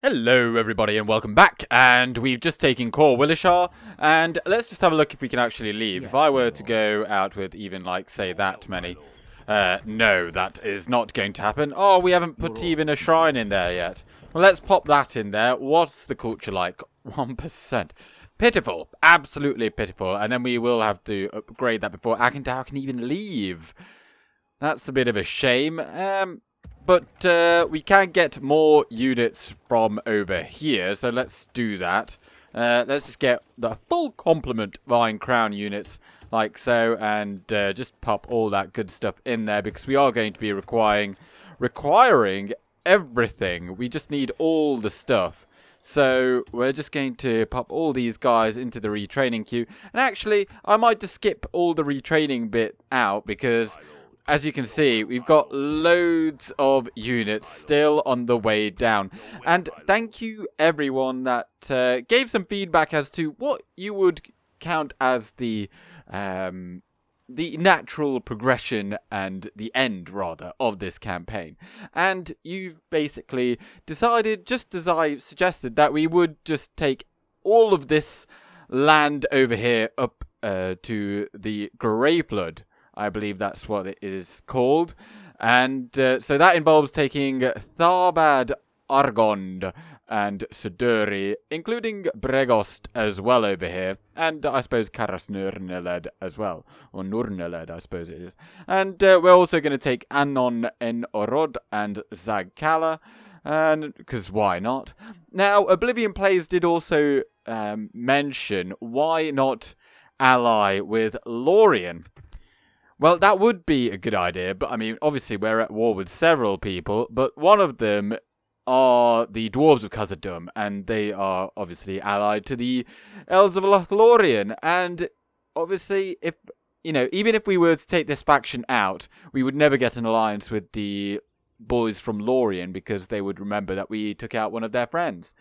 Hello everybody and welcome back, and we've just taken Core Willishar, and let's just have a look if we can actually leave. If I were to go out with even, like, say that many, no, that is not going to happen. Oh, we haven't put even a shrine in there yet. Well, let's pop that in there. What's the culture like? 1%. Pitiful, absolutely pitiful, and then we will have to upgrade that before Agandaur can even leave. That's a bit of a shame. But we can get more units from over here, so let's do that. Let's just get the full complement of Iron Crown units, like so, and just pop all that good stuff in there, because we are going to be requiring everything. We just need all the stuff. So we're just going to pop all these guys into the retraining queue. And actually, I might just skip all the retraining bit out, because as you can see, we've got loads of units still on the way down. And thank you everyone that gave some feedback as to what you would count as the natural progression and the end, rather, of this campaign. And you've basically decided, just as I suggested, that we would just take all of this land over here up to the Greyflood. I believe that's what it is called. And so that involves taking Tharbad, Argond, and Suduri, including Bregost as well over here. And I suppose Karas Nurneled as well. Or Nurneled, I suppose it is. And we're also going to take Anon en Orod and Zagkala. Because why not? Now, Oblivion Plays did also mention, why not ally with Lorien? Well, that would be a good idea, but I mean, obviously we're at war with several people, but one of them are the Dwarves of Khazad, and they are obviously allied to the elves of Lorien, and obviously, if, you know, even if we were to take this faction out, we would never get an alliance with the boys from Lorien, because they would remember that we took out one of their friends.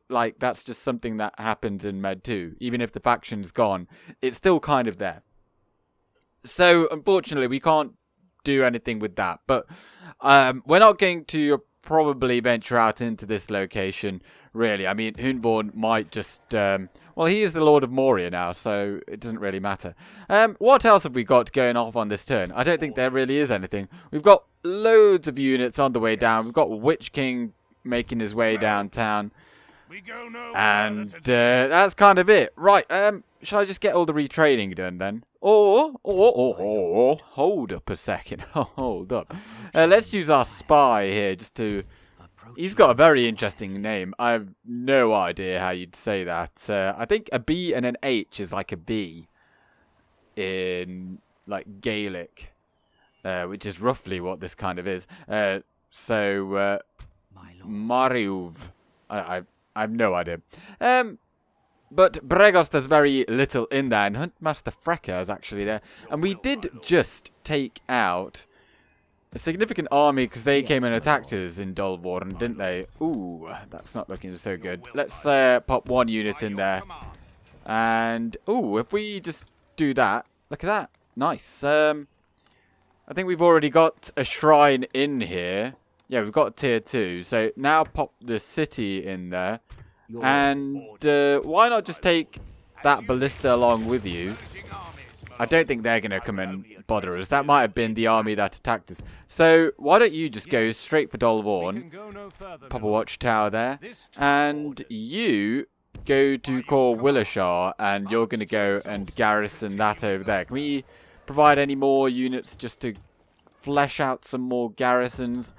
That's just something that happens in Med 2. Even if the faction's gone, it's still kind of there. So, unfortunately, we can't do anything with that. But we're not going to probably venture out into this location, really. I mean, Hunborn might just... well, he is the Lord of Moria now, so it doesn't really matter. What else have we got going off on this turn? I don't think there really is anything. We've got loads of units on the way down. We've got Witch King making his way downtown. And that's kind of it. Right, shall I just get all the retraining done then? Or, hold up a second. Hold up. Let's use our spy here just to... He's got a very interesting name. I have no idea how you'd say that. I think a B and an H is like a B in, like, Gaelic, which is roughly what this kind of is. So, Mariuv. I have no idea. But Bregost has very little in there, and Huntmaster Frecker is actually there. And we did just take out a significant army, because they came and attacked us in Dulvorn, didn't they? Ooh, that's not looking so good. Let's pop one unit in there. And, ooh, if we just do that, look at that. Nice. I think we've already got a shrine in here. Yeah, we've got tier 2. So now pop the city in there. And why not just take that ballista along with you? I don't think they're going to come and bother us. That might have been the army that attacked us. So why don't you just go straight for Dolvorn, pop a watchtower there, and you go to Core Willishar, and you're going to go and garrison that over there. Can we provide any more units just to flesh out some more garrisons?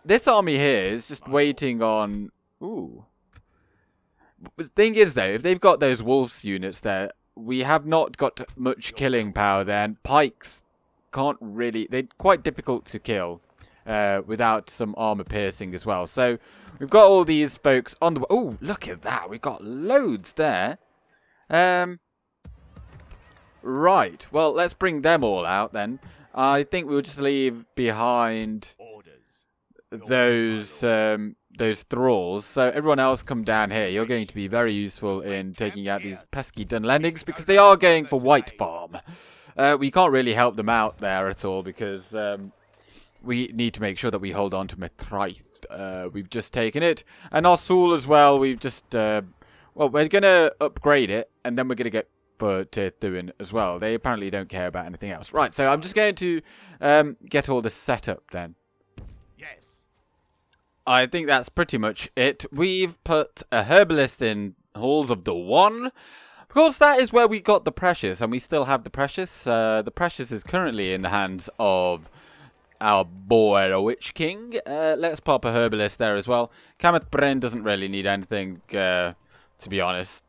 This army here is just waiting on... Ooh. The thing is, though, if they've got those wolves units there, we have not got much killing power there, and pikes can't really... They're quite difficult to kill without some armor piercing as well. So we've got all these folks on the... Oh, look at that. We've got loads there. Right. Well, let's bring them all out then. I think we'll just leave behind those thralls. So everyone else come down here. You're going to be very useful in taking out these pesky Dunlendings, because they are going for White Farm. We can't really help them out there at all, because we need to make sure that we hold on to Mithraith. We've just taken it. And Arsul as well, we've just... well, we're going to upgrade it, and then we're going to get for Tirthuin as well. They apparently don't care about anything else. Right, so I'm just going to get all this set up then. Yes. I think that's pretty much it. We've put a herbalist in Halls of the One. Of course, that is where we got the Precious, and we still have the Precious. The Precious is currently in the hands of our boy, the Witch King. Let's pop a herbalist there as well. Kameth Bren doesn't really need anything, to be honest.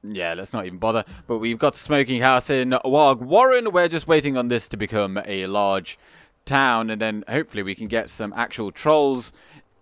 Yeah, let's not even bother. But we've got the Smoking House in Warg Warren. We're just waiting on this to become a large town, and then hopefully we can get some actual trolls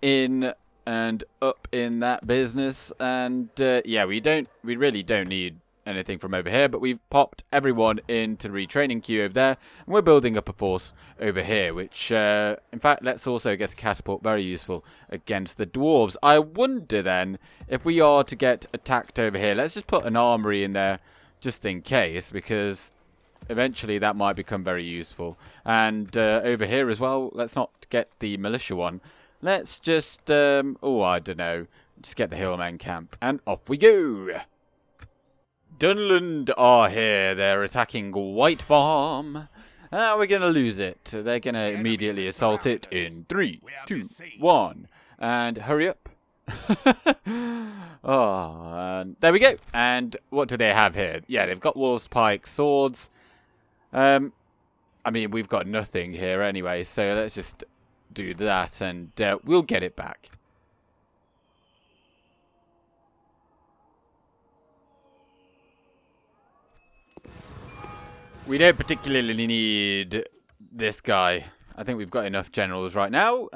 in and up in that business. And yeah, we really don't need anything from over here, but we've popped everyone into the retraining queue over there, and we're building up a force over here, which in fact, let's also get a catapult, very useful against the dwarves. I wonder then if we are to get attacked over here, let's just put an armory in there just in case, because eventually that might become very useful. And over here as well, let's not get the militia one, let's just oh, I don't know, just get the hillmen camp, and off we go. Dunland are here. They're attacking White Farm. We're going to lose it. They're going to immediately assault it in 3, 2, 1. And hurry up. Oh, and there we go. And what do they have here? Yeah, they've got wolf's pike swords. I mean, we've got nothing here anyway, so let's just do that, and we'll get it back. We don't particularly need this guy. I think we've got enough generals right now.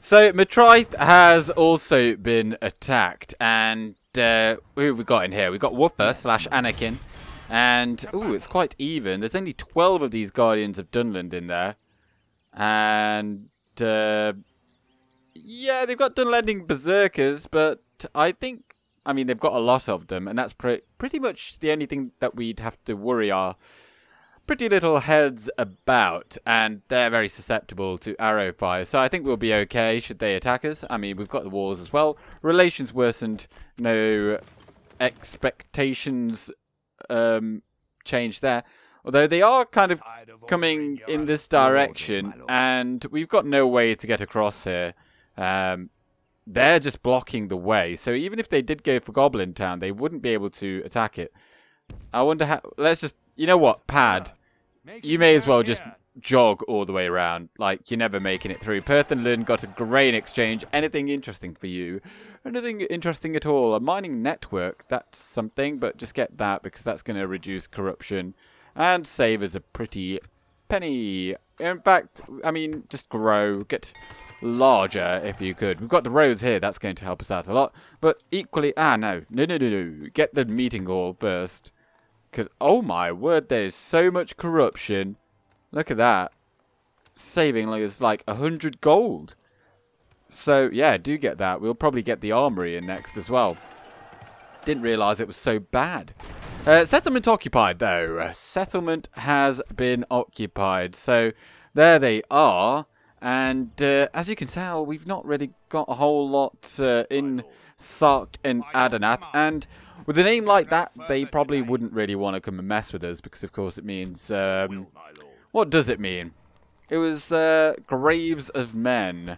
So, Mithraith has also been attacked. And who have we got in here? We've got Woofer / Anakin. And, ooh, it's quite even. There's only 12 of these Guardians of Dunland in there. And, yeah, they've got Dunlending Berserkers, but I think... I mean, they've got a lot of them, and that's pretty much the only thing that we'd have to worry our pretty little heads about, and they're very susceptible to arrow fire, so I think we'll be okay should they attack us. I mean, we've got the walls as well. Relations worsened, no expectations changed there, although they are kind of coming in this direction, and we've got no way to get across here. They're just blocking the way. So even if they did go for Goblin Town, they wouldn't be able to attack it. I wonder how... Let's just... You know what, Pad? You may as well just jog all the way around. Like, you're never making it through. Perth and Lynn got a grain exchange. Anything interesting for you? Anything interesting at all? A mining network. That's something, but just get that because that's going to reduce corruption and save us a pretty penny. In fact, I mean, just grow. Get... larger if you could. We've got the roads here, that's going to help us out a lot, but equally no, get the meeting hall first, because oh my word, there's so much corruption. Look at that, saving like 100 gold. So yeah, do get that. We'll probably get the armory in next as well. Didn't realize it was so bad. Settlement occupied though. Settlement has been occupied, so there they are. And as you can tell, we've not really got a whole lot in Sark and Adanath. And with a name like that, they probably wouldn't really want to come and mess with us. Because, of course, it means... what does it mean? It was Graves of Men,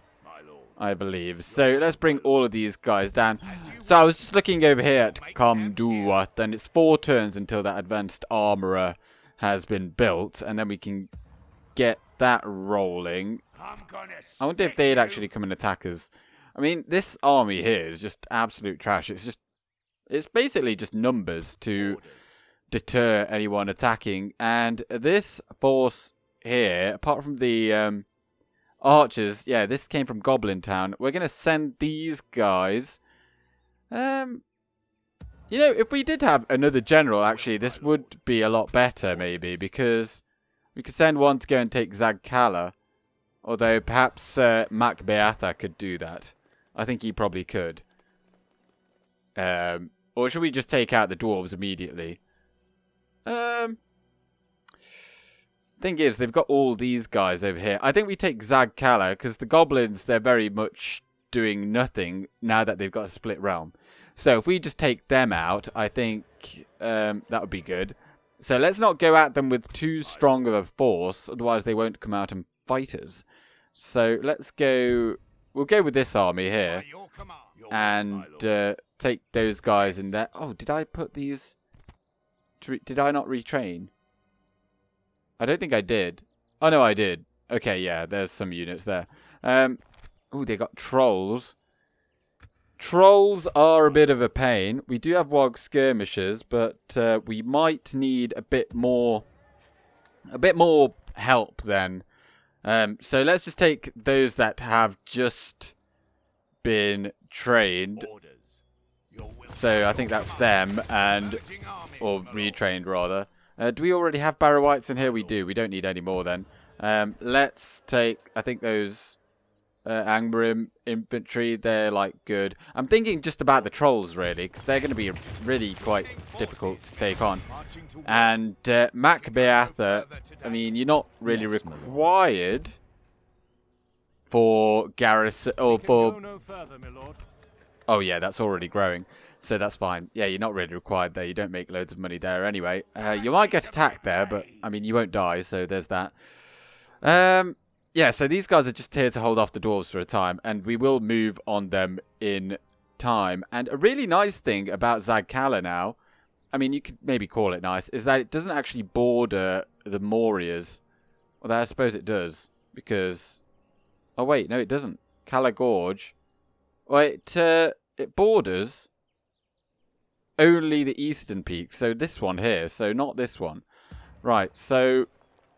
I believe. So let's bring all of these guys down. So I was just looking over here at Kamduath. And it's 4 turns until that advanced armourer has been built. And then we can get that rolling. I wonder if they'd actually come and attack us. I mean, this army here is just absolute trash. It's basically just numbers to deter anyone attacking. And this force here, apart from the archers, yeah, this came from Goblin Town. We're going to send these guys. You know, if we did have another general, actually, this would be a lot better, maybe, because we could send one to go and take Zagkala. Although, perhaps Mac Beatha could do that. I think he probably could. Or should we just take out the dwarves immediately? thing is, they've got all these guys over here. I think we take Zagkala, because the goblins, they're very much doing nothing now that they've got a split realm. So if we just take them out, I think that would be good. So let's not go at them with too strong of a force, otherwise they won't come out and fight us. So let's go... We'll go with this army here. And take those guys in there. Oh, did I put these... Did I not retrain? I don't think I did. Oh, no, I did. Okay, yeah, there's some units there. Oh, they got trolls. Trolls are a bit of a pain. We do have Wog skirmishers, but we might need a bit more help then. So let's just take those that have just been trained. So I think that's them, or retrained rather. Do we already have Barrowites in here? We do. We don't need any more then. Let's take, I think those Angmar infantry, they're like good. I'm thinking just about the trolls really, because they're going to be really quite difficult to take on. And Macbeatha, I mean, you're not really required for garrison, or for... Oh yeah, that's already growing. So that's fine. Yeah, you're not really required there. You don't make loads of money there anyway. You might get attacked there, but I mean, you won't die, so there's that. Yeah, so these guys are just here to hold off the dwarves for a time, and we will move on them in time. And a really nice thing about Zagkala now, I mean, you could maybe call it nice, is that it doesn't actually border the Morias. Although I suppose it does, because... Oh wait, no it doesn't. Cala Gorge. Well, it borders only the eastern peak, so this one here, so not this one. Right, so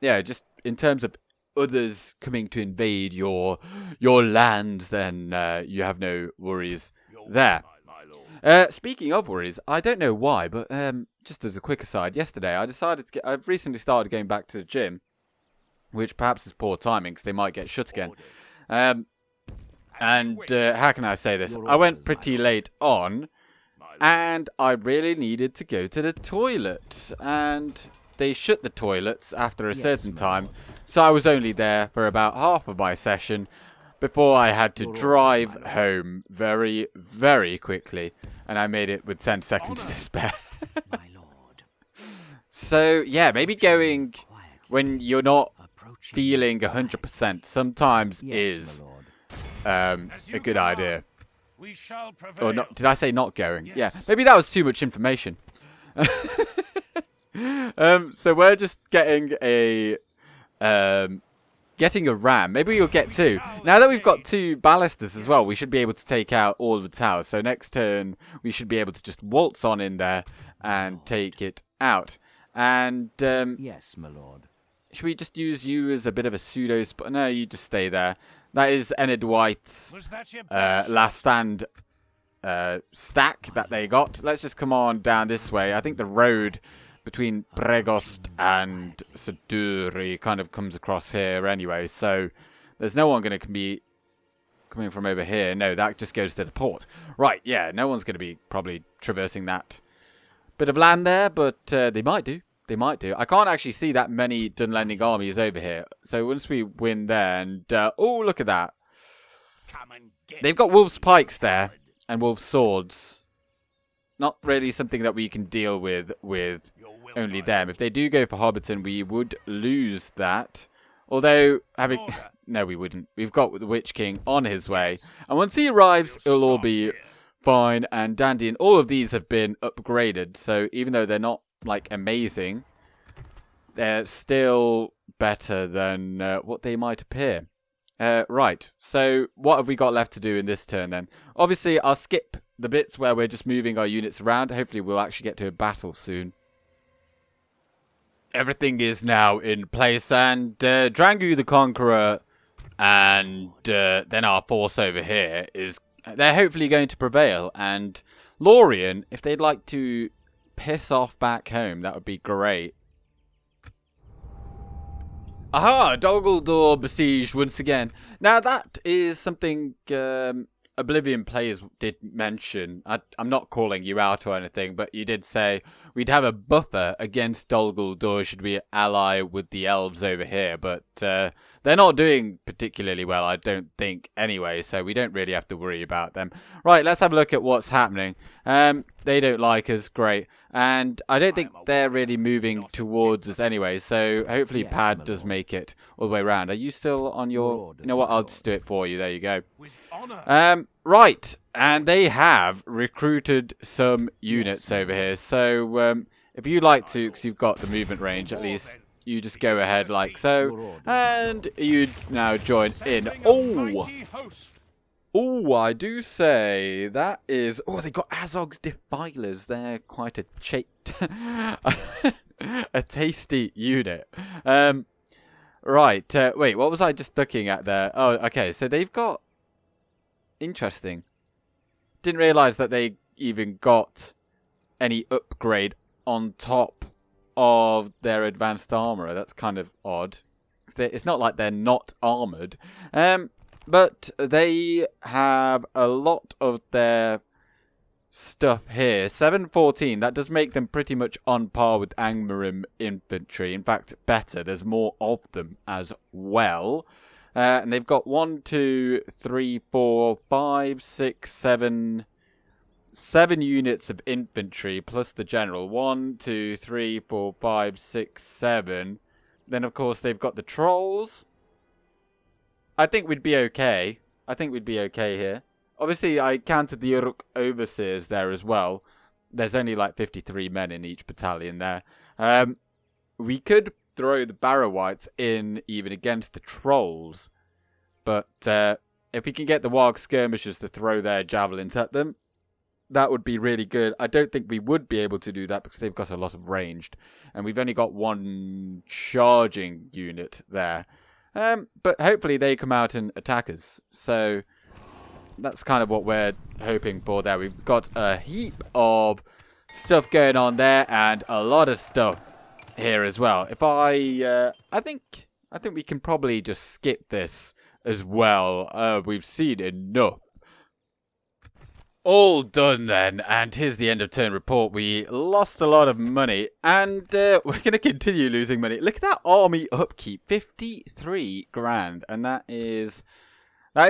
yeah, just in terms of others coming to invade your lands, then you have no worries there. Speaking of worries, I don't know why, but just as a quick aside, yesterday I decided to I've recently started going back to the gym, which perhaps is poor timing because they might get shut again. And how can I say this? I went pretty late on, and I really needed to go to the toilet, and they shut the toilets after a certain time, so I was only there for about half of my session before I had to drive home very, very quickly, and I made it with 10 seconds to spare. So, yeah, maybe going when you're not feeling 100% sometimes is a good idea. Or not? Did I say not going? Yeah, maybe that was too much information. So we're just getting a ram. Maybe we'll get two. Now that we've got two ballistas as well, we should be able to take out all of the towers. So next turn, we should be able to just waltz on in there and take it out. And yes, my lord. Should we just use you as a bit of a pseudo spot? No, you just stay there. That is Enedwaith's last stand stack that they got. Let's just come on down this way. I think the road between Bregost and Saduri kind of comes across here anyway. So there's no one going to be coming from over here. No, that just goes to the port. Right, yeah, no one's going to be probably traversing that bit of land there, but they might do. They might do. I can't actually see that many Dunlending armies over here. So once we win there, and oh, look at that. They've got wolves' pikes there and wolves' swords. Not really something that we can deal with only them. If they do go for Hobbiton, we would lose that. Although, no, we wouldn't. We've got the Witch King on his way. And once he arrives, it'll all be fine and dandy. And all of these have been upgraded. So even though they're not like amazing, they're still better than what they might appear. Right, so what have we got left to do in this turn then? Obviously, I'll skip the bits where we're just moving our units around. Hopefully we'll actually get to a battle soon. Everything is now in place, and Drangu the Conqueror and then our force over here they're hopefully going to prevail. And Lorien, if they'd like to piss off back home, that would be great. Aha! Dol Guldur besieged once again. Now that is something Oblivion Players did mention, I'm not calling you out or anything, but you did say we'd have a buffer against Dol Guldur should we ally with the elves over here, but they're not doing particularly well, I don't think, anyway, so we don't really have to worry about them. Right, let's have a look at what's happening. They don't like us, great, and I don't think they're really moving towards us anyway, so hopefully Pad does make it all the way around. Are you still on your... You know what, I'll just do it for you, there you go. Right, and they have recruited some units over here, so if you like to, because you've got the movement range at least, you just go ahead like so, and you now join in. Oh, I do say that is... Oh, they got Azog's Defilers. They're quite a a tasty unit. Right, wait, what was I just looking at there? Oh, okay, so they've got... Interesting. Didn't realise that they even got any upgrade on top of their advanced armourer. That's kind of odd. It's not like they're not armoured. But they have a lot of their stuff here. 714, that does make them pretty much on par with Angmarim infantry. In fact, better. There's more of them as well. And they've got 1, 2, 3, 4, 5, 6, 7 units of infantry plus the general. 1, 2, 3, 4, 5, 6, 7. Then, of course, they've got the trolls. I think we'd be okay. I think we'd be okay here. Obviously, I counted the Uruk Overseers there as well. There's only like 53 men in each battalion there. We could throw the Barrow-wights in even against the trolls. But if we can get the Warg Skirmishers to throw their javelins at them, that would be really good. I don't think we would be able to do that because they've got a lot of ranged. And we've only got one charging unit there. But hopefully they come out and attack us. So that's kind of what we're hoping for there. We've got a heap of stuff going on there and a lot of stuff here as well. If I think we can probably just skip this as well. We've seen enough. All done then, and here's the end of turn report. We lost a lot of money, and we're going to continue losing money. Look at that army upkeep, 53 grand, and that is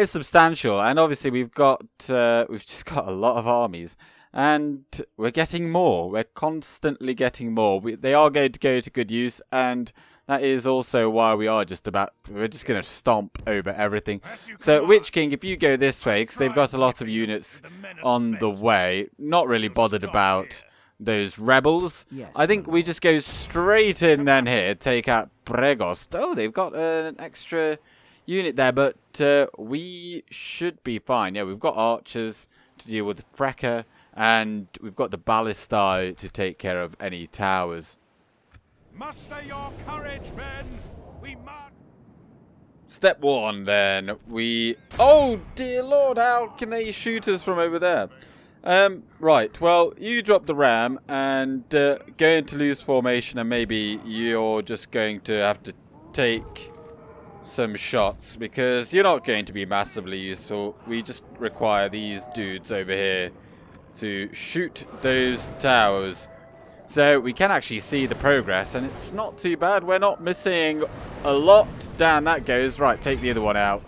substantial. And obviously we've just got a lot of armies, and we're getting more. We're constantly getting more. They are going to go to good use, and that is also why we're just going to stomp over everything. So, Witch King, if you go this way, because they've got a lot of units on the way, not really bothered about those rebels. I think we just go straight in then here, take out Pregost. Oh, they've got an extra unit there, but we should be fine. Yeah, we've got archers to deal with Frecker, and we've got the ballistae to take care of any towers. Muster your courage, men. We must. Step 1, then. Oh, dear Lord, how can they shoot us from over there? Right, well, you drop the ram and go into loose formation, and maybe you're just going to have to take some shots, because you're not going to be massively useful. We just require these dudes over here to shoot those towers. So we can actually see the progress, and it's not too bad. We're not missing a lot. Down that goes. Right, take the other one out.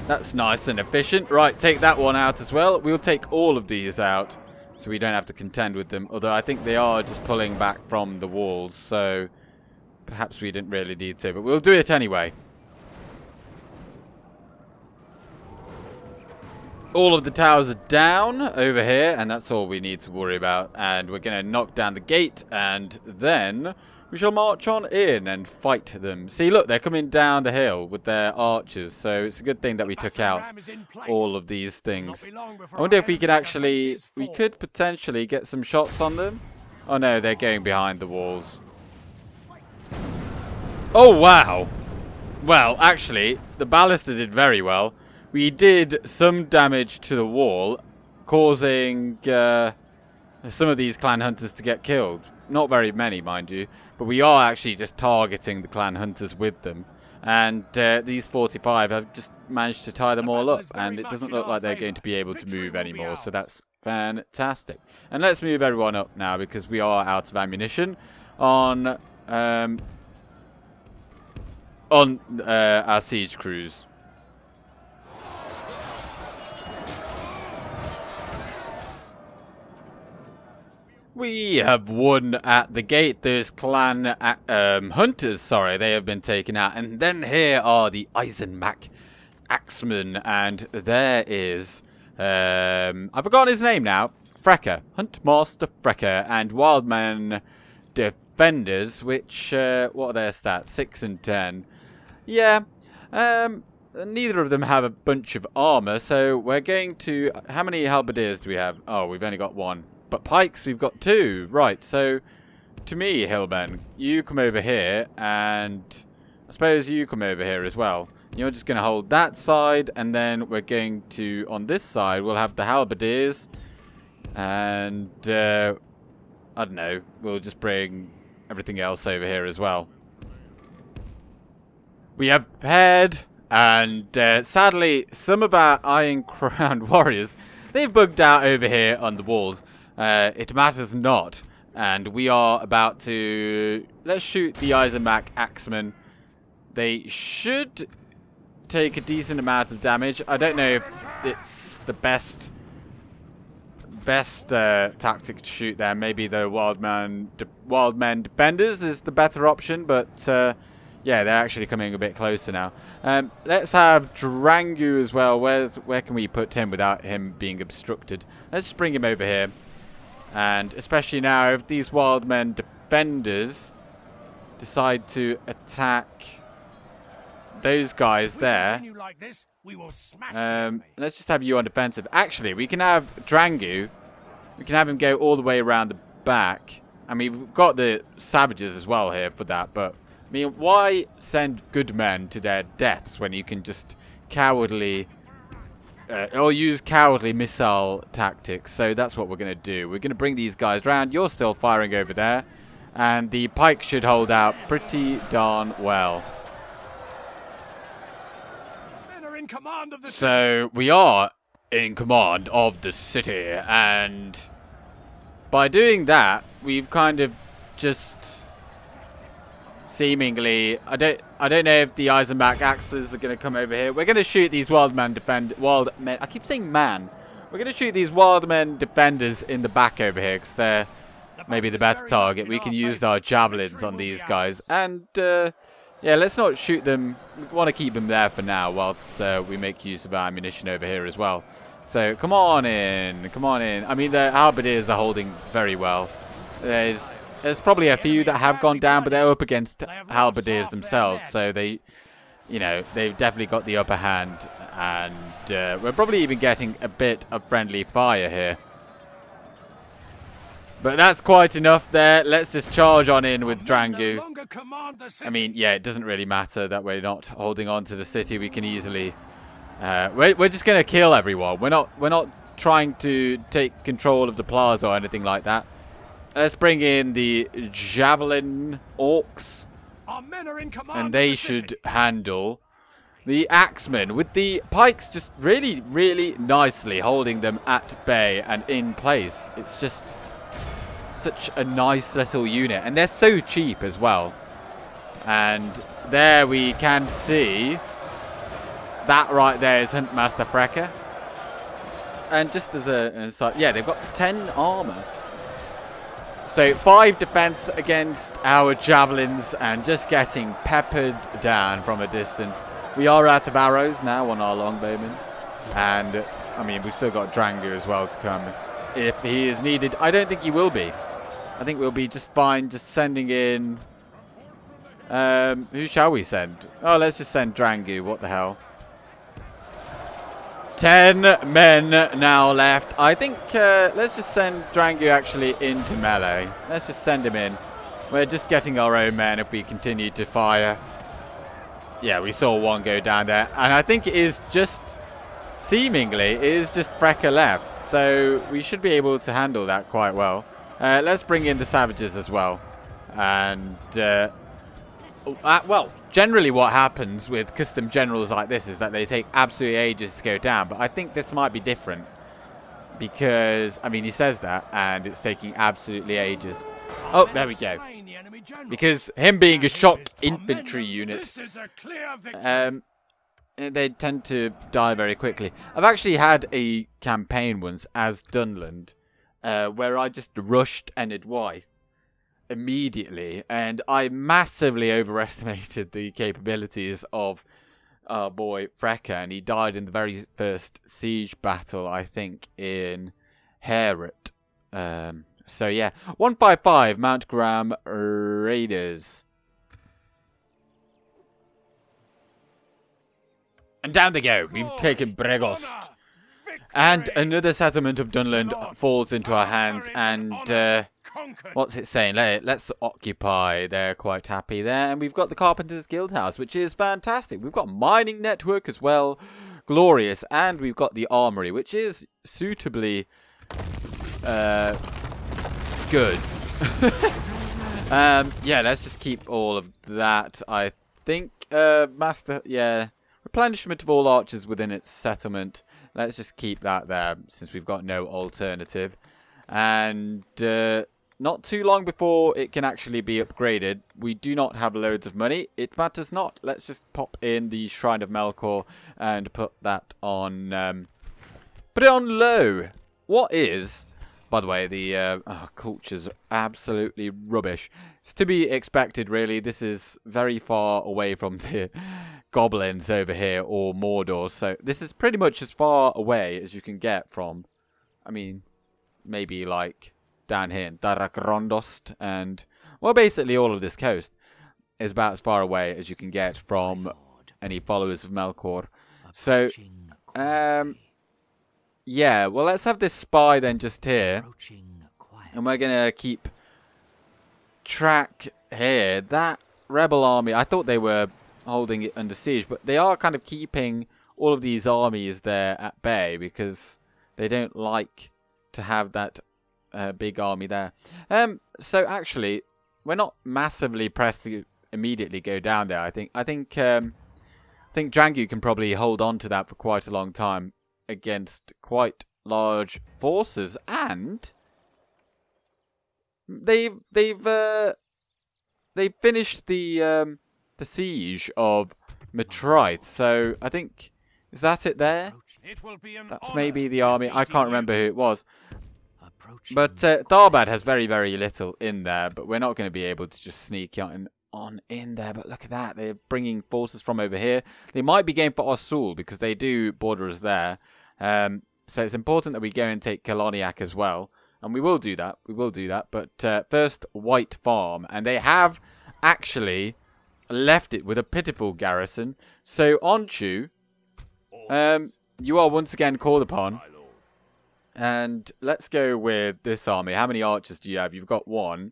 That's nice and efficient. Right, take that one out as well. We'll take all of these out, so we don't have to contend with them. Although I think they are just pulling back from the walls, so perhaps we didn't really need to, but we'll do it anyway. All of the towers are down over here, and that's all we need to worry about. And we're going to knock down the gate, and then we shall march on in and fight them. See, look, they're coming down the hill with their archers, so it's a good thing that we took out all of these things. I wonder if we could actually... We could potentially get some shots on them. Oh no, they're going behind the walls. Oh, wow. Well, actually, the ballista did very well. We did some damage to the wall, causing some of these clan hunters to get killed. Not very many, mind you, but we are actually just targeting the clan hunters with them. And these 45 have just managed to tie them all up, and it doesn't look like they're going to be able to move anymore, so that's fantastic. And let's move everyone up now, because we are out of ammunition on our siege crews. We have won at the gate. Those clan hunters, sorry, they have been taken out. And then here are the Eisenmack axemen. And there is, I've forgotten his name now. Frecker, Huntmaster Frecker, and Wildman Defenders, which, what are their stats? 6 and 10. Yeah, neither of them have a bunch of armor, so we're going to... How many halberdiers do we have? Oh, we've only got 1. But pikes, we've got 2. Right, so to me, Hillmen, you come over here, and I suppose you come over here as well. You're just going to hold that side, and then we're going to, on this side, we'll have the halberdiers, and I don't know, we'll just bring everything else over here as well. We have prepared, and sadly, some of our Iron Crowned warriors, they've bugged out over here on the walls. It matters not, and we are about to... Let's shoot the Eisenmack axemen. They should take a decent amount of damage. I don't know if it's the best tactic to shoot them. Maybe the Wildmen Defenders is the better option, but yeah, they're actually coming a bit closer now. Let's have Drangu as well. Where can we put him without him being obstructed? Let's just bring him over here. And especially now, if these Wildmen Defenders decide to attack those guys there, let's just have you on defensive. Actually, we can have Drangu. We can have him go all the way around the back. I mean, we've got the savages as well here for that, but I mean, why send good men to their deaths when you can just cowardly... or use cowardly missile tactics? So that's what we're going to do. We're going to bring these guys round. You're still firing over there. And the pike should hold out pretty darn well. So we are in command of the city. And by doing that, we've kind of just... seemingly, I don't know if the Eisenmack axes are going to come over here. We're going to shoot these Wildmen. I keep saying man. We're going to shoot these Wildmen Defenders in the back over here, because they're maybe the better target. We can use our javelins on these guys. And, yeah, let's not shoot them. We want to keep them there for now, whilst we make use of our ammunition over here as well. So, come on in. Come on in. I mean, the halberdiers are holding very well. There's probably a few that have gone down, but they're up against halberdiers themselves, so they, you know, they've definitely got the upper hand, and we're probably even getting a bit of friendly fire here. But that's quite enough there. Let's just charge on in with Drangu. I mean, yeah, it doesn't really matter that we're not holding on to the city. We can easily... we're just going to kill everyone. We're not trying to take control of the plaza or anything like that. Let's bring in the Javelin Orcs, and they should handle the Axemen, with the pikes just really, really nicely holding them at bay and in place. It's just such a nice little unit, and they're so cheap as well. And there we can see that right there is Huntmaster Frecker. And just as an aside, yeah, they've got 10 armor. So 5 defense against our javelins, and just getting peppered down from a distance. We are out of arrows now on our longbowmen, and I mean, we've still got Drangu as well to come if he is needed. I don't think he will be. I think we'll be just fine just sending in... who shall we send? Oh, let's just send Drangu. What the hell? 10 men now left. I think let's just send Drangu actually into melee. Let's just send him in. We're just getting our own men if we continue to fire. Yeah, we saw one go down there. And I think it is just, seemingly, it is just Frecker left. So we should be able to handle that quite well. Let's bring in the savages as well. And, well, generally what happens with custom generals like this is that they take absolutely ages to go down, but I think this might be different because, I mean, he says that and it's taking absolutely ages. Oh, there we go. Because him being a shock infantry unit, they tend to die very quickly. I've actually had a campaign once as Dunland where I just rushed Enedwaith immediately, and I massively overestimated the capabilities of our boy Freka, and he died in the very first siege battle, I think, in Herat. So yeah, 155 Mount Graham Raiders. And down they go. We've taken Bregost. And another settlement of Dunland falls into our hands. And what's it saying? Let's occupy. They're quite happy there. And we've got the Carpenter's Guild House, which is fantastic. We've got mining network as well. Glorious. And we've got the armory, which is suitably good. Yeah, let's just keep all of that. I think Master, yeah, replenishment of all archers within its settlement. Let's just keep that there since we've got no alternative. And not too long before it can actually be upgraded. We do not have loads of money. It matters not. Let's just pop in the Shrine of Melkor and put that on. Put it on low. What is? By the way, the culture's absolutely rubbish. It's to be expected, really. This is very far away from the Goblins over here, or Mordor. So this is pretty much as far away as you can get from, I mean, maybe like down here in Darakrondost. And, well, basically all of this coast is about as far away as you can get from any followers of Melkor. So, yeah, well, let's have this spy then just here. And we're going to keep track here. That rebel army, I thought they were holding it under siege, but they are kind of keeping all of these armies there at bay because they don't like to have that big army there. So actually, we're not massively pressed to immediately go down there. I think Drangu can probably hold on to that for quite a long time against quite large forces, and they've finished the siege of Matrite. So I think, is that it there? That's maybe the army. I can't remember who it was. But Tharbad has very, very little in there, but we're not going to be able to just sneak on in there. But look at that, they're bringing forces from over here. They might be going for Osul because they do border us there. So it's important that we go and take Keloniak as well. And we will do that. We will do that. But first, White Farm. And they have actually left it with a pitiful garrison. So, Onchu, you are once again called upon. And let's go with this army. How many archers do you have? You've got one.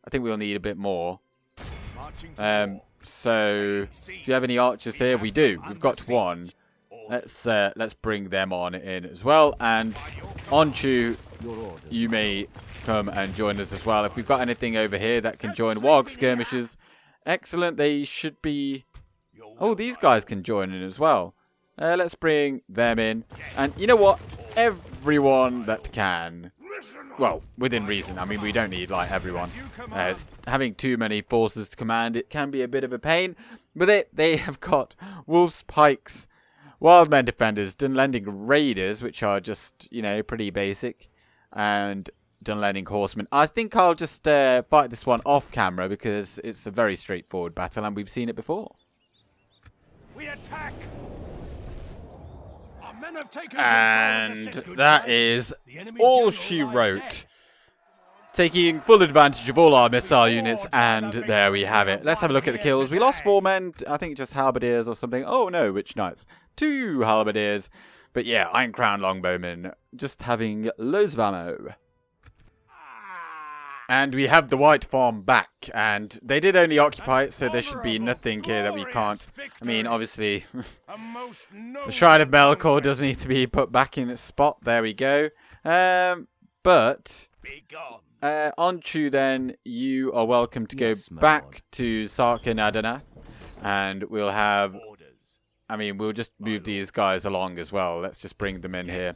I think we'll need a bit more. So, do you have any archers here? We do. We've got one. Let's bring them on in as well. And Onchu, you may come and join us as well. If we've got anything over here that can join Warg skirmishers, excellent. They should be. Oh, these guys can join in as well. Let's bring them in. And you know what? Everyone that can. Well, within reason. I mean, we don't need, like, everyone. Having too many forces to command, it can be a bit of a pain. But they have got Wolves, Pikes, Wildmen Defenders, Dunlending Raiders, which are just, you know, pretty basic. And Dunlending Horsemen. I think I'll just fight this one off camera because it's a very straightforward battle and we've seen it before. We attack! And that is all she wrote. Taking full advantage of all our missile units, and there we have it. Let's have a look at the kills. We lost 4 men, I think just halberdiers or something. Oh no, witch knights. 2 halberdiers. But yeah, Iron Crown longbowmen, just having loads of ammo. And we have the White Farm back, and they did only occupy it, so there should be nothing here that we can't. I mean, obviously, the Shrine of Melkor does need to be put back in its spot. There we go. But Onchu, then, you are welcome to go back to Sarkin Adanath. And we'll have... I mean, we'll just move these guys along as well. Let's just bring them in here.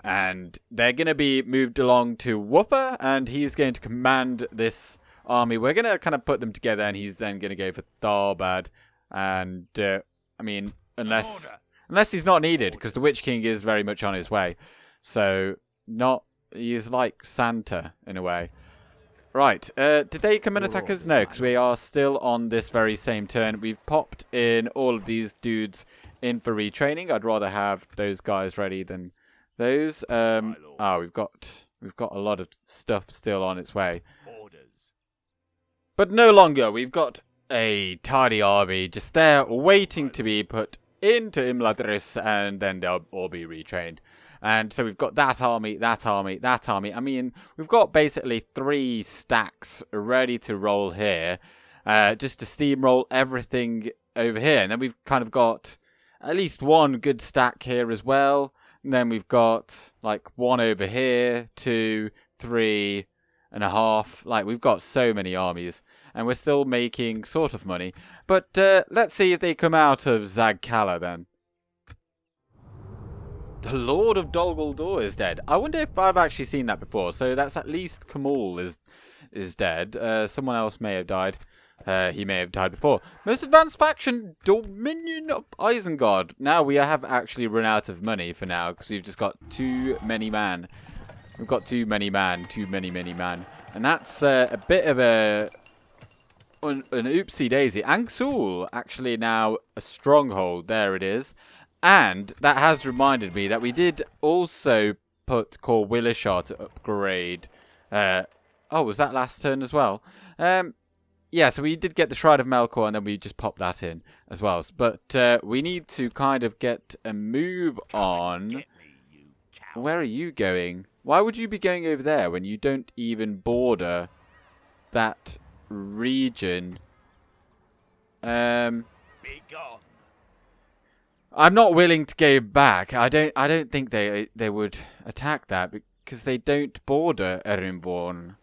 And they're going to be moved along to Whooper, and he's going to command this army. We're going to kind of put them together, and he's then going to go for Tharbad. And, I mean, unless he's not needed, because the Witch King is very much on his way. So, he's like Santa, in a way. Right, did they come and attack us? No, because we are still on this very same turn. We've popped in all of these dudes in for retraining. I'd rather have those guys ready than those. We've got a lot of stuff still on its way. But no longer. We've got a tidy army just there waiting to be put into Imladris, and then they'll all be retrained. And so we've got that army, that army, that army. I mean, we've got basically 3 stacks ready to roll here, just to steamroll everything over here. And then we've kind of got at least 1 good stack here as well. And then we've got like 1 over here, 2, 3.5. Like, we've got so many armies, and we're still making sort of money. But let's see if they come out of Zagkala then. The Lord of Dol Guldur is dead. I wonder if I've actually seen that before. So that's at least Kamul is dead. Someone else may have died. He may have died before. Most advanced faction, Dominion of Isengard. Now we have actually run out of money for now, because we've just got too many man. We've got too many man. And that's a bit of an oopsie daisy. Angsul actually now a stronghold. There it is. And that has reminded me that we did also put Cor Willishar to upgrade. Was that last turn as well? Yeah, so we did get the Shrine of Melkor, and then we just popped that in as well. But we need to kind of get a move on. Where are you going? Why would you be going over there when you don't even border that region? Be gone. I'm not willing to go back. I don't think they would attack that, because they don't border Erimborn.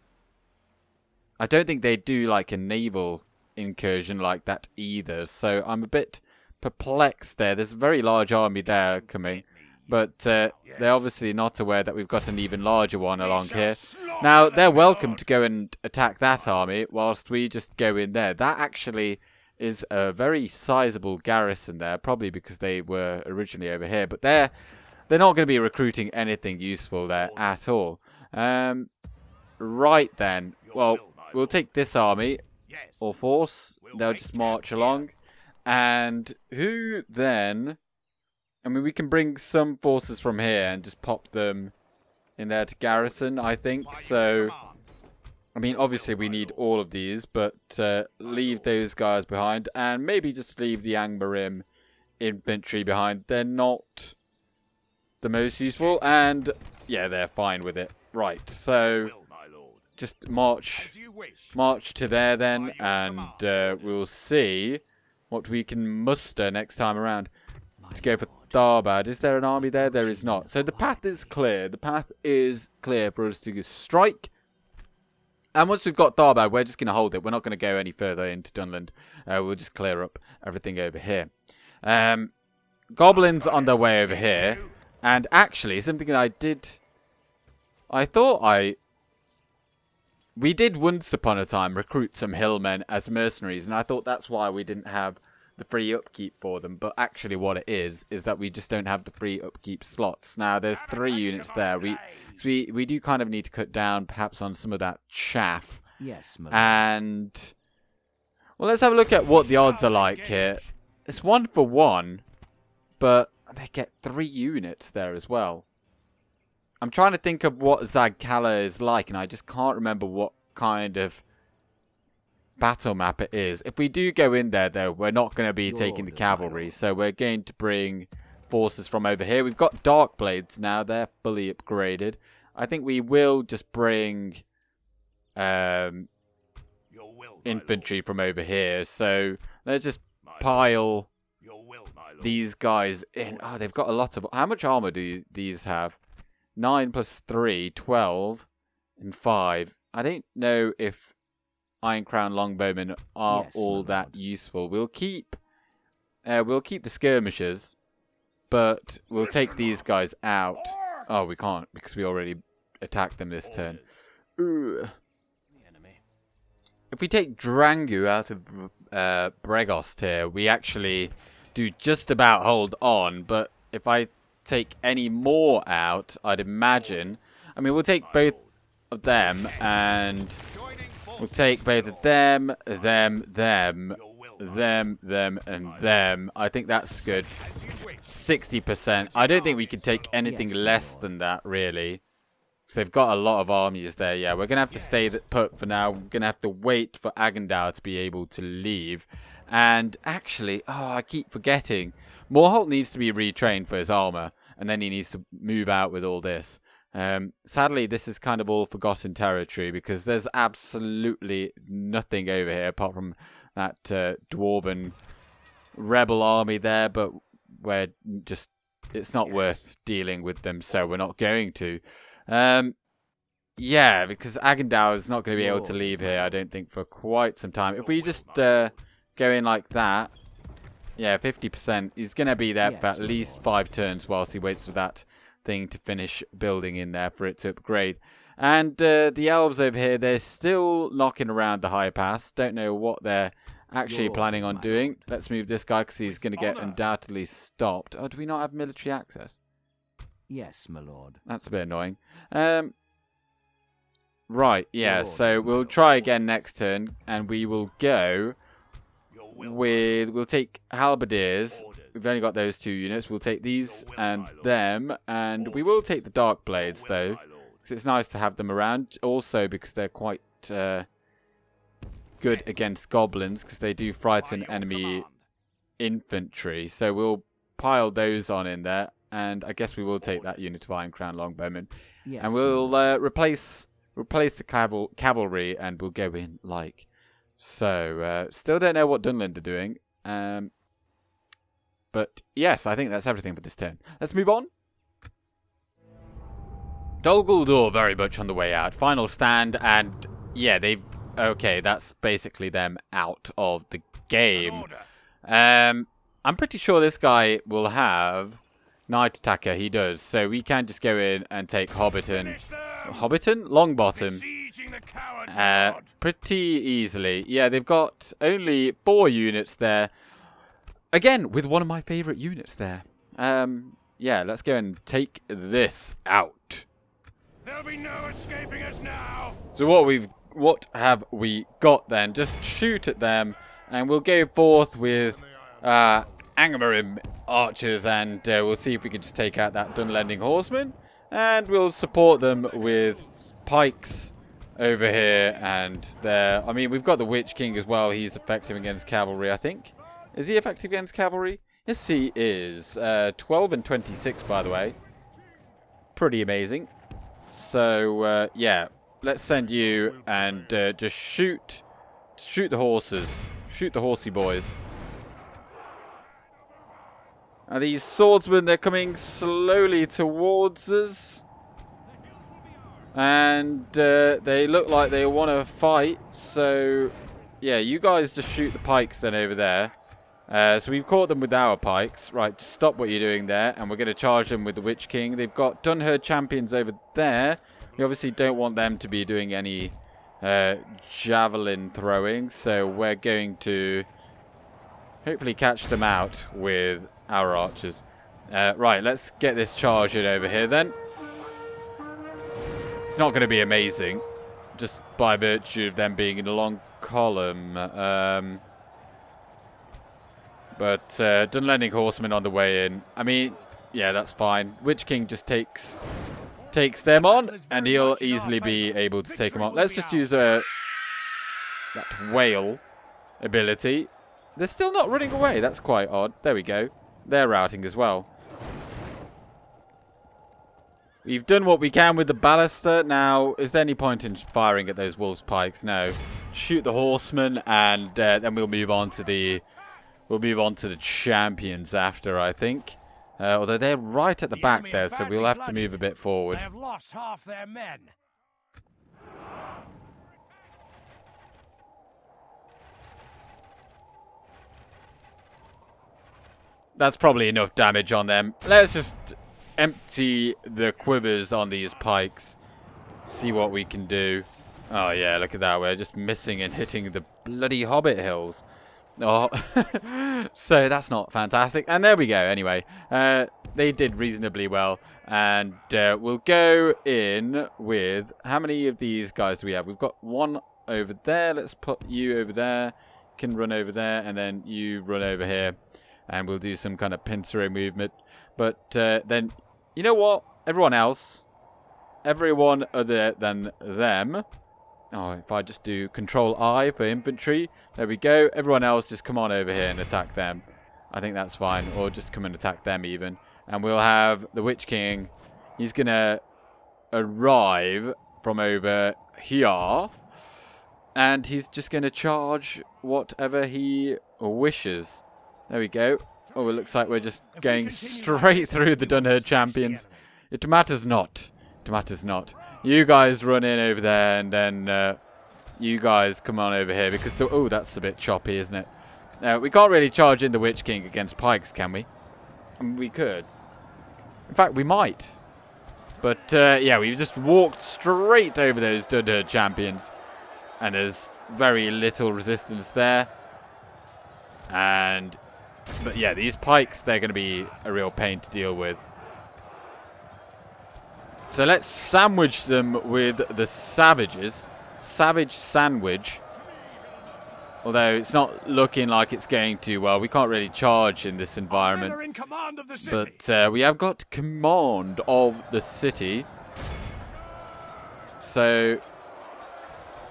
I don't think they do like a naval incursion like that either. So I'm a bit perplexed there. There's a very large army there coming, but they're obviously not aware that we've got an even larger one along here. Now they're welcome to go and attack that army whilst we just go in there. That actually is a very sizable garrison there, probably because they were originally over here, but they're not going to be recruiting anything useful there at all. Right then, well, we'll take this army or force. They'll just march along, and who then? I mean, we can bring some forces from here and just pop them in there to garrison, I think. So I mean, obviously we need all of these, but leave those guys behind, and maybe just leave the Angmarim infantry behind. They're not the most useful, and yeah, they're fine with it. Right, so just march to there then, and we'll see what we can muster next time around to go for Tharbad. Is there an army there? There is not. So the path is clear. The path is clear for us to strike. And once we've got Tharbad, we're just going to hold it. We're not going to go any further into Dunland. We'll just clear up everything over here. Goblins on their way over here. And actually, something that we did once upon a time recruit some hillmen as mercenaries. And I thought that's why we didn't have the free upkeep for them. But actually what it is that we just don't have the free upkeep slots. Now, there's 3 units there. We do kind of need to cut down perhaps on some of that chaff. Yes, and well, let's have a look at what the odds are like here. It's 1 for 1, but they get 3 units there as well. I'm trying to think of what Zagkala is like, and I just can't remember what kind of battle map it is. If we do go in there, though, we're not going to be taking the cavalry, so we're going to bring forces from over here. We've got dark blades now. They're fully upgraded. I think we will just bring infantry from over here. So let's just pile these guys in. Oh, they've got a lot of... How much armor do these have? 9 plus 3, 12, and 5. I don't know if Iron Crown longbowmen are Yes, all my that lord. useful. We'll keep the skirmishers, but we'll take these guys out. Oh, we can't because we already attacked them this turn. Ooh. If we take Drangu out of Bregost here, we actually do just about hold on. But if I take any more out, I'd imagine... I mean, we'll take both of them, and we'll take both of them, them, and them. I think that's good. 60%. I don't think we can take anything less than that, really. Because they've got a lot of armies there. Yeah, we're going to have to stay put for now. We're going to have to wait for Agandaur to be able to leave. And actually, oh, I keep forgetting. Morholt needs to be retrained for his armor. And then he needs to move out with all this. Sadly, this is kind of all forgotten territory. Because there's absolutely nothing over here apart from that dwarven rebel army there. But we're just... It's not worth dealing with them, so we're not going to. Yeah, because Agandaur is not going to be able to leave here, I don't think, for quite some time. If we just go in like that, yeah, 50%, he's going to be there for at least 5 turns whilst he waits for that thing to finish building in there for it to upgrade. And the elves over here, they're still knocking around the high pass. Don't know what they're actually planning on doing. Let's move this guy because he's going to get undoubtedly stopped. Oh, do we not have military access? Yes, my lord. That's a bit annoying. Right, yeah, so we'll try again next turn, and we will go with... We'll take halberdiers. We've only got those 2 units. We'll take these and them, and we will take the dark blades, though, because it's nice to have them around. Also, because they're quite good against goblins, because they do frighten enemy infantry. So we'll pile those on in there. And I guess we will take that unit of Iron Crown longbowmen. Yes, and we'll replace the cavalry, and we'll go in like so. Still don't know what Dunland are doing. But yes, I think that's everything for this turn. Let's move on. Dol Guldur very much on the way out. Final stand, and yeah, they've... Okay, that's basically them out of the game. I'm pretty sure this guy will have... Night Attacker, he does. So we can just go in and take Hobbiton. Hobbiton? Longbottom. Pretty easily. Yeah, they've got only 4 units there. Again, with one of my favourite units there. Yeah, let's go and take this out. There'll be no escaping us now. So what have we got then? Just shoot at them, and we'll go forth with Angmar archers, and we'll see if we can just take out that Dunlending horseman, and we'll support them with pikes over here and there. I mean, we've got the Witch King as well. He's effective against cavalry, I think. Is he effective against cavalry? Yes, he is. 12 and 26, by the way. Pretty amazing. So, yeah, let's send you and just shoot the horses. Shoot the horsey boys. Now these swordsmen, they're coming slowly towards us. And they look like they want to fight. So, yeah, you guys just shoot the pikes then over there. So we've caught them with our pikes. Right, stop what you're doing there. And we're going to charge them with the Witch King. They've got Dunherd champions over there. We obviously don't want them to be doing any javelin throwing. So we're going to hopefully catch them out with our archers. Right, let's get this charge in over here then. It's not going to be amazing, just by virtue of them being in a long column. But Dunlending horsemen on the way in. I mean, yeah, that's fine. Witch King just takes them on, and he'll easily be able to take them on. Let's just use that whale ability. They're still not running away. That's quite odd. There we go. They're routing as well. We've done what we can with the ballista. Now, is there any point in firing at those wolves' pikes? No. Shoot the horsemen, and then we'll move on to the champions after, I think. Although they're right at the back there, so we'll have to move a bit forward. They have lost half their men. that's probably enough damage on them. Let's just empty the quivers on these pikes. See what we can do. Oh yeah, look at that. We're just missing and hitting the bloody Hobbit hills. Oh, so that's not fantastic. And there we go. Anyway, they did reasonably well. And we'll go in with... How many of these guys do we have? We've got one over there. Let's put you over there. You can run over there. And then you run over here. And we'll do some kind of pincer movement. But then, you know what? Everyone else... Everyone other than them. Oh, if I just do Control I for infantry. There we go. Everyone else just come on over here and attack them. I think that's fine. Or just come and attack them even. And we'll have the Witch King. He's going to arrive from over here. And he's just going to charge whatever he wishes. There we go. Oh, it looks like we're just going straight through the Dunherd champions. It matters not. It matters not. You guys run in over there, and then you guys come on over here because the that's a bit choppy, isn't it? We can't really charge in the Witch King against pikes, can we? I mean, we could. In fact, we might. But yeah, we just walked straight over those Dunherd champions, and there's very little resistance there. But yeah, these pikes, they're going to be a real pain to deal with. So let's sandwich them with the savages. Savage sandwich. Although it's not looking like it's going too well. We can't really charge in this environment. But we have got command of the city. So,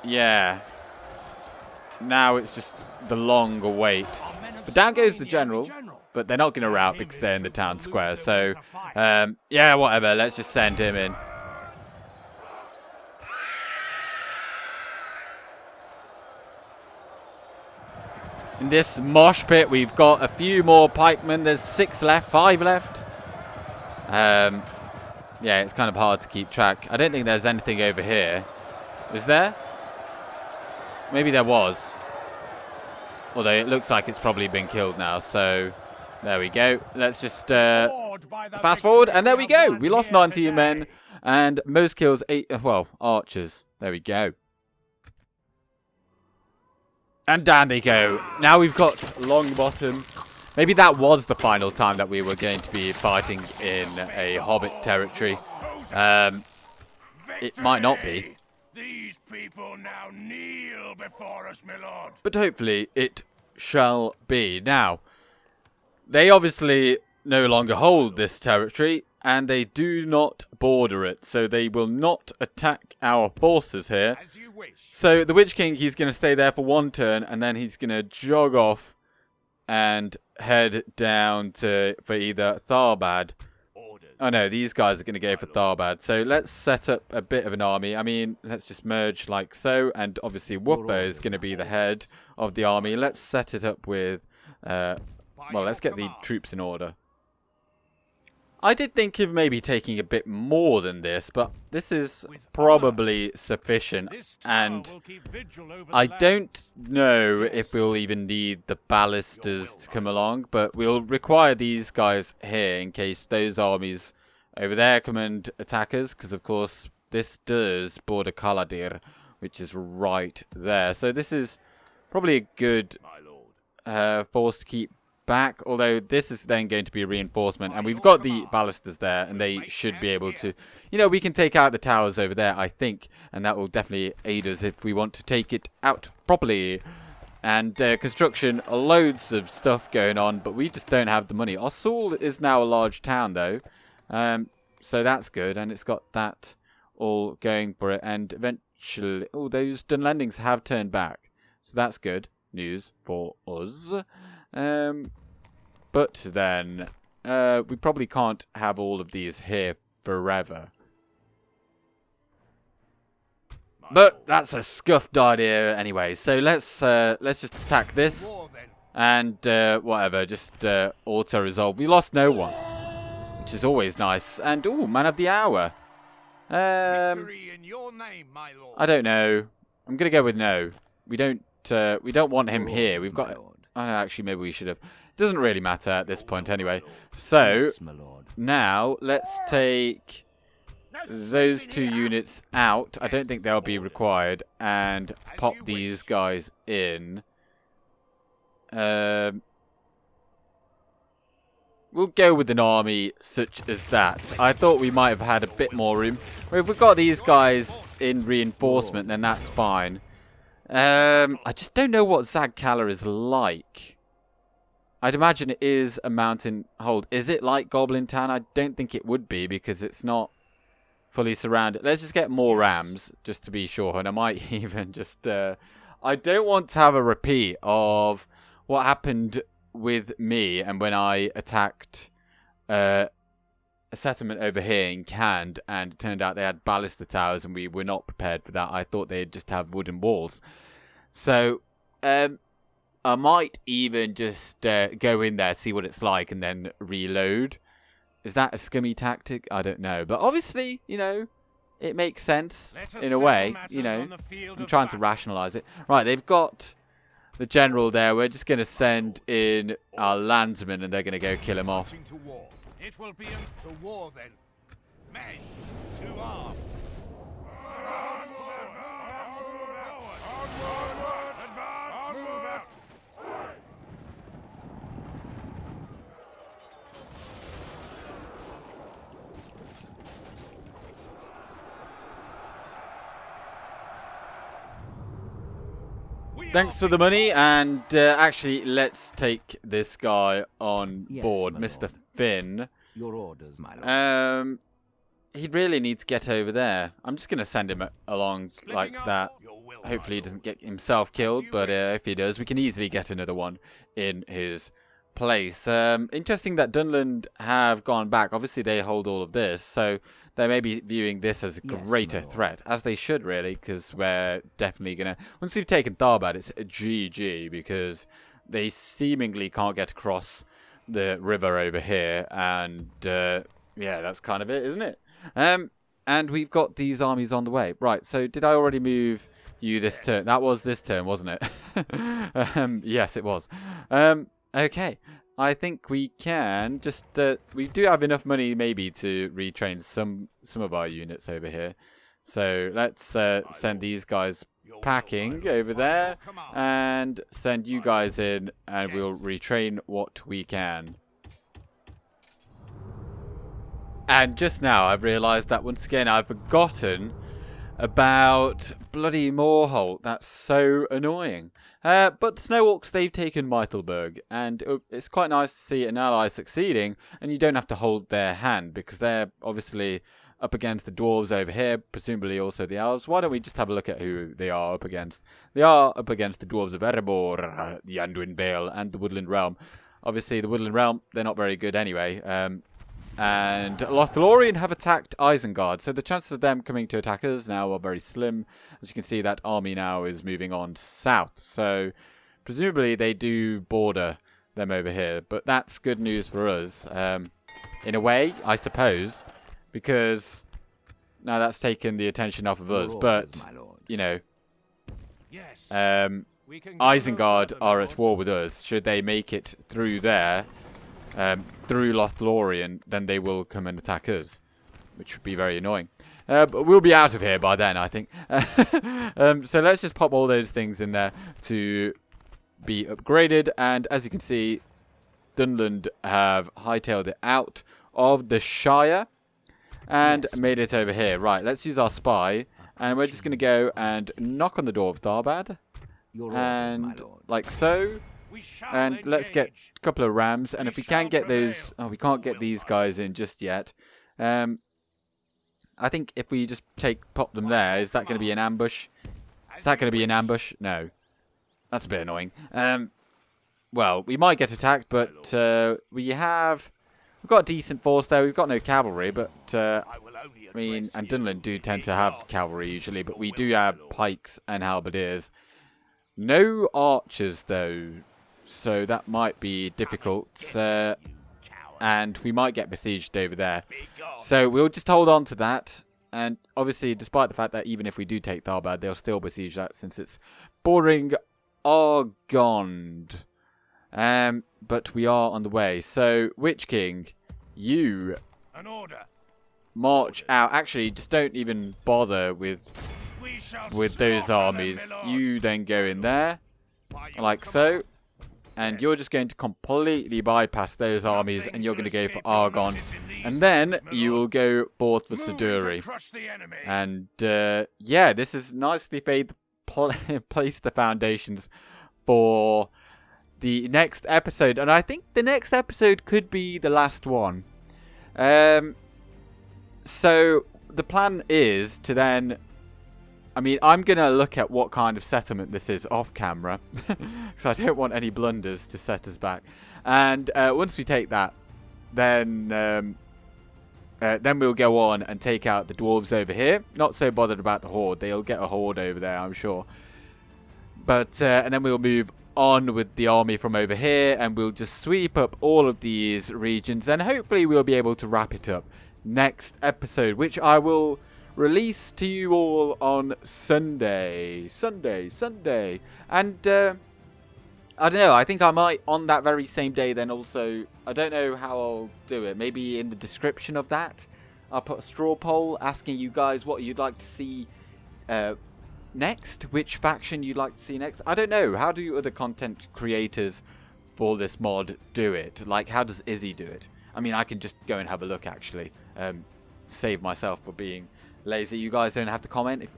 yeah. Now it's just the long wait. But down goes the general. But they're not going to rout because they're in the town square. So, yeah, whatever. Let's just send him in. In this mosh pit, we've got a few more pikemen. There's 6 left, 5 left. Yeah, it's kind of hard to keep track. I don't think there's anything over here. Is there? Maybe there was. Although it looks like it's probably been killed now, so... There we go. Let's just fast forward, and there we go. We lost 19 men, and most kills 8. Well, archers. There we go. And down they go. Now we've got Longbottom. Maybe that was the final time that we were going to be fighting in a Hobbit territory. It might not be. These people now kneel before us, my lord. But hopefully it shall be. Now, they obviously no longer hold this territory, and they do not border it, so they will not attack our forces here. As you wish. So the Witch King, he's going to stay there for one turn, and then he's going to jog off and head down for either Tharbad. Oh no, these guys are going to go for Tharbad. So let's set up a bit of an army. I mean, let's just merge like so, and obviously Woopo is going to be the head of the army. Let's set it up with... well, let's get the troops in order. I did think of maybe taking a bit more than this, but this is probably sufficient. And I don't know if we'll even need the ballistas to come along, but we'll require these guys here in case those armies over there come and attack us, because of course this does border Caladir, which is right there. So this is probably a good force to keep back, although this is then going to be a reinforcement, and we've got the ballistas there, and they should be able to, you know, we can take out the towers over there, I think, and that will definitely aid us if we want to take it out properly. And construction, loads of stuff going on, but we just don't have the money. Ossul is now a large town though, so that's good, and it's got that all going for it, and eventually, oh, those Dunlendings have turned back, so that's good news for us. But then we probably can't have all of these here forever. But that's a scuffed idea anyway. So let's just attack this and whatever, just auto resolve. We lost no one, which is always nice. And ooh, man of the hour. Victory in your name, my lord. I don't know. I'm gonna go with no. We don't want him here. We've got. Oh, no, actually, maybe we should have. Doesn't really matter at this point anyway. So, Yes, my lord. now, let's take those 2 units out. I don't think they'll be required. And pop these guys in. We'll go with an army such as that. I thought we might have had a bit more room. Well, if we've got these guys in reinforcement, then that's fine. I just don't know what Zagkala is like. I'd imagine it is a mountain hold. Is it like Goblin Town? I don't think it would be because it's not fully surrounded. Let's just get more rams just to be sure. And I might even just... I don't want to have a repeat of what happened with me and when I attacked a settlement over here in Cand, and it turned out they had ballista towers and we were not prepared for that. I thought they'd just have wooden walls. So I might even just go in there, see what it's like, and then reload. Is that a scummy tactic? I don't know. But obviously, you know, it makes sense in a way. You know, I'm trying to rationalise it. Right, they've got the general there. We're just going to send in our landsmen and they're going to go kill him off. It will be to war then. Men, to arms. Thanks for the money, and actually, let's take this guy on board, Mr. Finn. Your orders, my lord. He really needs to get over there. I'm just going to send him along like that. Hopefully he doesn't get himself killed, but if he does, we can easily get another one in his place. Interesting that Dunland have gone back. Obviously, they hold all of this, so they may be viewing this as a greater threat, as they should really, because we're definitely going to... Once we've taken Tharbad, it's a GG, because they seemingly can't get across the river over here, and yeah, that's kind of it, isn't it? And we've got these armies on the way. Right, so did I already move you this turn? That was this turn, wasn't it? Yes, it was. Okay. I think we can just... we do have enough money maybe to retrain some of our units over here. So let's send these guys packing over there and send you guys in, and we'll retrain what we can. And just now I've realised that once again I've forgotten about bloody Morholt. That's so annoying. But the Snow Orcs, they've taken Meitelberg, and it's quite nice to see an ally succeeding, and you don't have to hold their hand, because they're obviously up against the Dwarves over here, presumably also the Elves. Why don't we just have a look at who they are up against? They are up against the Dwarves of Erebor, the Anduin Vale, and the Woodland Realm. Obviously, the Woodland Realm, they're not very good anyway. And Lorien have attacked Isengard, so the chances of them coming to attack us now are very slim. As you can see, that army now is moving on south, so presumably they do border them over here. But that's good news for us, in a way, I suppose, because now that's taken the attention off of us. But, you know, Isengard are at war with us. Should they make it through there, through Lothlorien, then they will come and attack us, which would be very annoying. But we'll be out of here by then, I think. So let's just pop all those things in there to be upgraded. And as you can see, Dunland have hightailed it out of the Shire and made it over here. Right, let's use our spy, and we're just going to go and knock on the door of Tharbad, and like so. And let's get a couple of rams, and if we can get those... Oh, we can't get these guys in just yet. I think if we just pop them there, is that going to be an ambush? Is that going to be an ambush? No. That's a bit annoying. Well, we might get attacked, but we've got a decent force there. We've got no cavalry, but I mean, and Dunland do tend to have cavalry usually, but we do have pikes and halberdiers. No archers though, so that might be difficult, and we might get besieged over there. So we'll just hold on to that, and obviously despite the fact that even if we do take Tharbad, they'll still besiege that since it's bordering Argond. But we are on the way. So, Witch King, you An order. march out. Actually, just don't even bother with those armies. You then go in there, like so. And you're just going to completely bypass those armies, and you're going to go for Argon. And then you will go forth for Siduri. And yeah, this is nicely placed the foundations for the next episode. And I think the next episode could be the last one. So the plan is to then... I mean, I'm going to look at what kind of settlement this is off camera. Because I don't want any blunders to set us back. And once we take that, then we'll go on and take out the dwarves over here. Not so bothered about the horde. They'll get a horde over there, I'm sure. But and then we'll move on with the army from over here. And we'll just sweep up all of these regions. And hopefully we'll be able to wrap it up next episode. Which I will... release to you all on Sunday. And I don't know, I think I might on that very same day then also, I don't know how I'll do it, maybe in the description of that I'll put a straw poll asking you guys what you'd like to see next, which faction you'd like to see next. I don't know, how do other content creators for this mod do it? Like, how does Izzy do it? I mean, I can just go and have a look actually, save myself for being lazy. You guys don't have to comment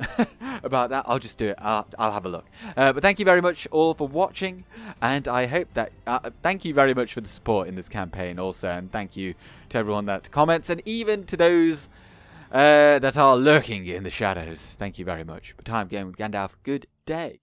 about that. I'll just do it. I'll have a look. But thank you very much all for watching, and I hope that thank you very much for the support in this campaign also, and thank you to everyone that comments, and even to those that are lurking in the shadows. Thank you very much. But time game with Gandalf. Good day.